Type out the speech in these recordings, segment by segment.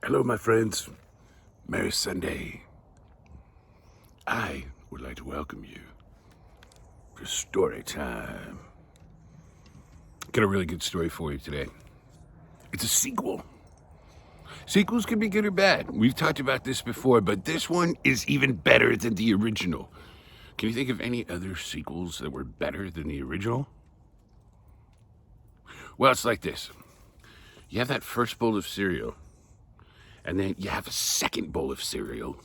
Hello, my friends. Merry Sunday. I would like to welcome you to Storytime. Got a really good story for you today. It's a sequel. Sequels can be good or bad. We've talked about this before, but this one is even better than the original. Can you think of any other sequels that were better than the original? Well, it's like this. You have that first bowl of cereal, and then you have a second bowl of cereal.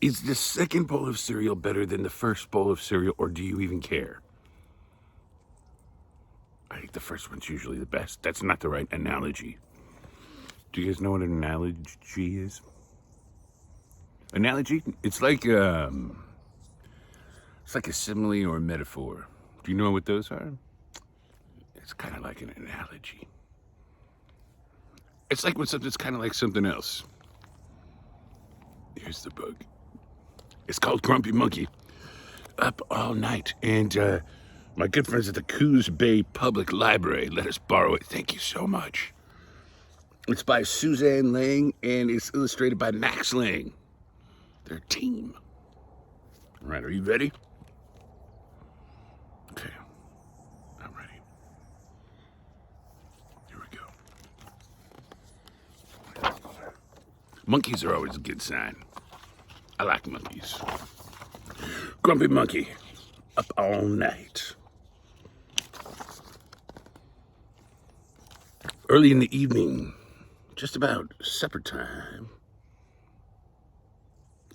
Is the second bowl of cereal better than the first bowl of cereal, or do you even care? I think the first one's usually the best. That's not the right analogy. Do you guys know what an analogy is? Analogy? It's like a simile or a metaphor. Do you know what those are? It's kind of like an analogy. It's like when something's kind of like something else. Here's the book. It's called Grumpy Monkey. Up all night. And my good friends at the Coos Bay Public Library let us borrow it. Thank you so much. It's by Suzanne Lang, and it's illustrated by Max Lang. Their team. All right, are you ready? Okay, I'm ready. Here we go. Monkeys are always a good sign. I like monkeys. Grumpy Monkey, up all night. Early in the evening, just about supper time,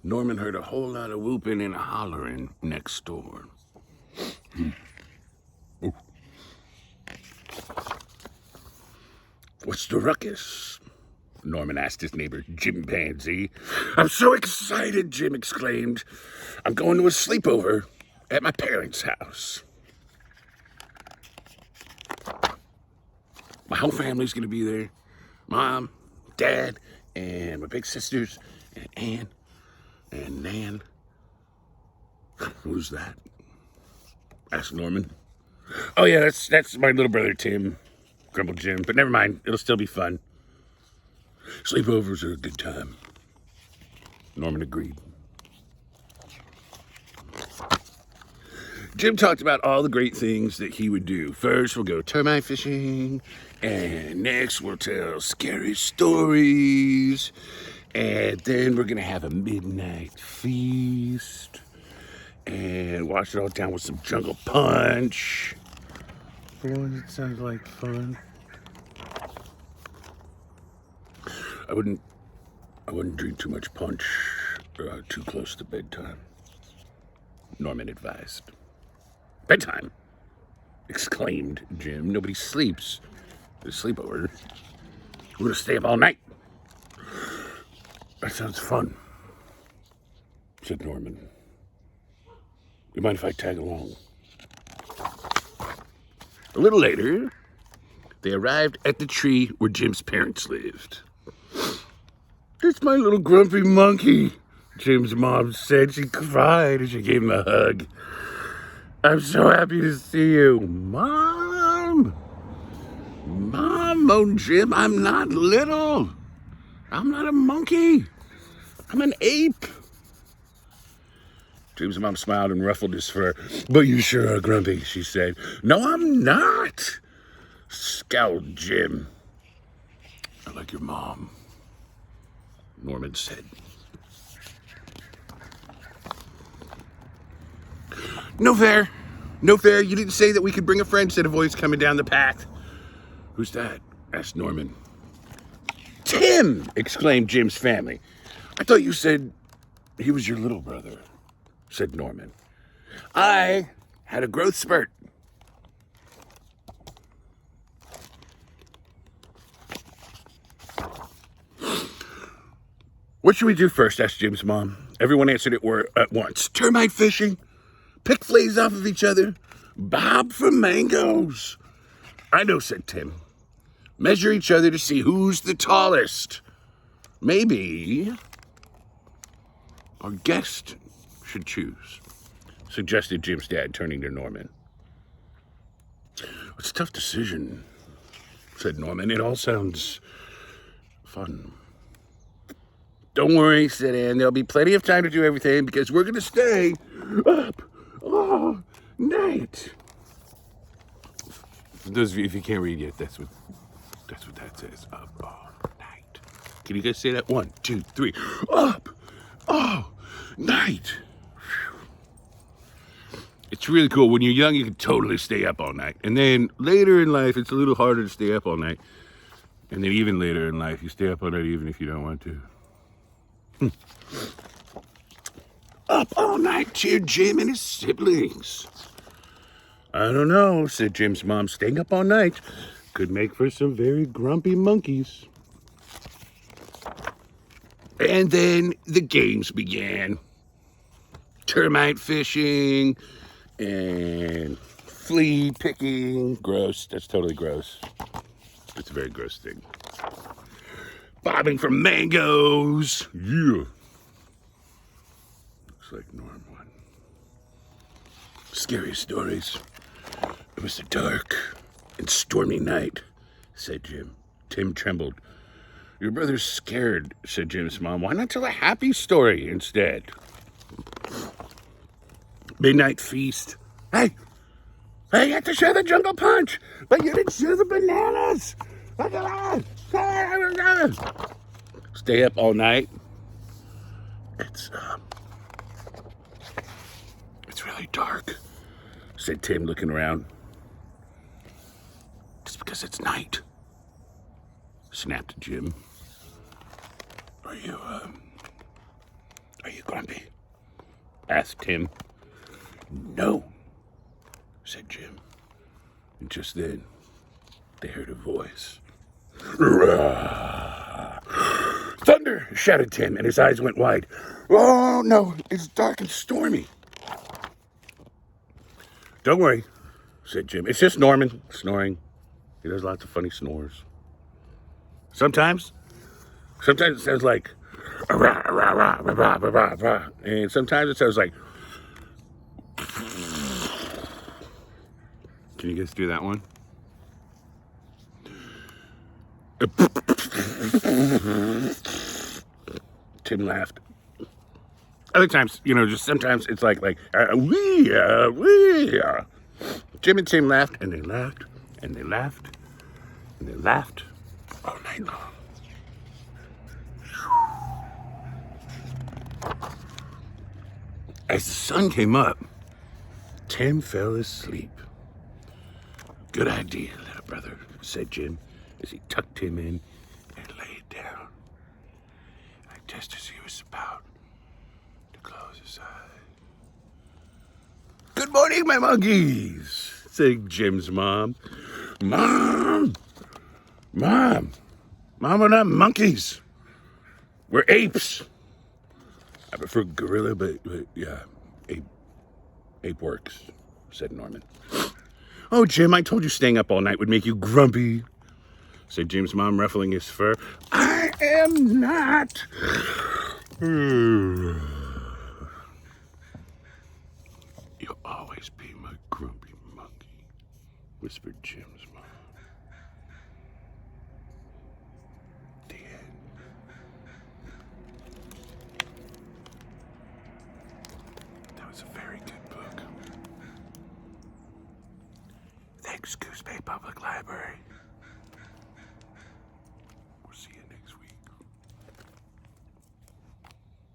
Norman heard a whole lot of whooping and hollering next door. What's the ruckus? Norman asked his neighbor, Jim Pansy. I'm so excited, Jim exclaimed. I'm going to a sleepover at my parents' house. My whole family's going to be there. Mom, Dad, and my big sisters, and Ann, and Nan. Who's that? Asked Norman. Oh, yeah, that's my little brother, Tim, grumbled Jim. But never mind, it'll still be fun. Sleepovers are a good time. Norman agreed. Jim talked about all the great things that he would do. First, we'll go termite fishing, and next we'll tell scary stories, and then we're gonna have a midnight feast, and wash it all down with some jungle punch. Boy, it sounds like fun. I wouldn't drink too much punch too close to bedtime, Norman advised. Bedtime? Exclaimed Jim. Nobody sleeps. The sleepover. We're gonna stay up all night. That sounds fun, said Norman. You mind if I tag along? A little later, they arrived at the tree where Jim's parents lived. It's my little grumpy monkey, Jim's mom said. She cried as she gave him a hug. I'm so happy to see you. Mom, moaned Jim, I'm not little. I'm not a monkey. I'm an ape. Jim's mom smiled and ruffled his fur. But you sure are grumpy, she said. No, I'm not, scowled Jim. I like your mom, Norman said. No fair. No fair. You didn't say that we could bring a friend, said a voice coming down the path. Who's that? Asked Norman. Tim! Exclaimed Jim's family. I thought you said he was your little brother, said Norman. I had a growth spurt. What should we do first? Asked Jim's mom. Everyone answered it at once. Termite fishing, pick fleas off of each other, bob for mangoes. I know, said Tim. Measure each other to see who's the tallest. Maybe our guest should choose, suggested Jim's dad, turning to Norman. It's a tough decision, said Norman. It all sounds Fun. Don't worry, said Anne. There'll be plenty of time to do everything because we're going to stay up all night. For those of you, if you can't read yet, that's what that says. Up all night. Can you guys say that? 1, 2, 3. Up all night. It's really cool. When you're young, you can totally stay up all night. And then later in life, it's a little harder to stay up all night. And then even later in life, you stay up all night even if you don't want to. Up all night, cheered Jim and his siblings. I don't know, said Jim's mom. Staying up all night could make for some very grumpy monkeys. And then the games began. Termite fishing and flea picking. Gross. That's totally gross. It's a very gross thing. Bobbing for mangoes. Yeah. Looks like Norm won. Scary stories. It was a dark and stormy night, said Jim. Tim trembled. Your brother's scared, said Jim's mom. Why not tell a happy story instead? Midnight feast. Hey, you have to share the jungle punch, but you didn't share the bananas. Look at that. Stay up all night. It's really dark, said Tim, looking around. Just because it's night, snapped Jim. Are you grumpy? Asked Tim. No, said Jim. And just then, they heard a voice. Thunder, shouted Tim, and his eyes went wide. Oh, no, it's dark and stormy. Don't worry, said Jim. It's just Norman snoring. He does lots of funny snores. Sometimes it sounds like rah, rah, rah, rah, rah, rah, rah. And sometimes it sounds like. Can you guys do that one? Tim laughed. Other times, just sometimes it's like wee. Jim and Tim laughed, and they laughed, and they laughed, and they laughed all night long. As the sun came up, Tim fell asleep. Good idea, little brother, said Jim as he tucked him in and laid down. Just as he was about to close his eyes. Good morning, my monkeys, said Jim's mom. Mom, we're not monkeys. We're apes. I prefer gorilla, but yeah, ape works, said Norman. Oh, Jim, I told you staying up all night would make you grumpy, said Jim's mom, ruffling his fur. I am not. You'll always be my grumpy monkey, whispered Jim's mom. The end. That was a very good book. Thanks, Goose Bay Public Library.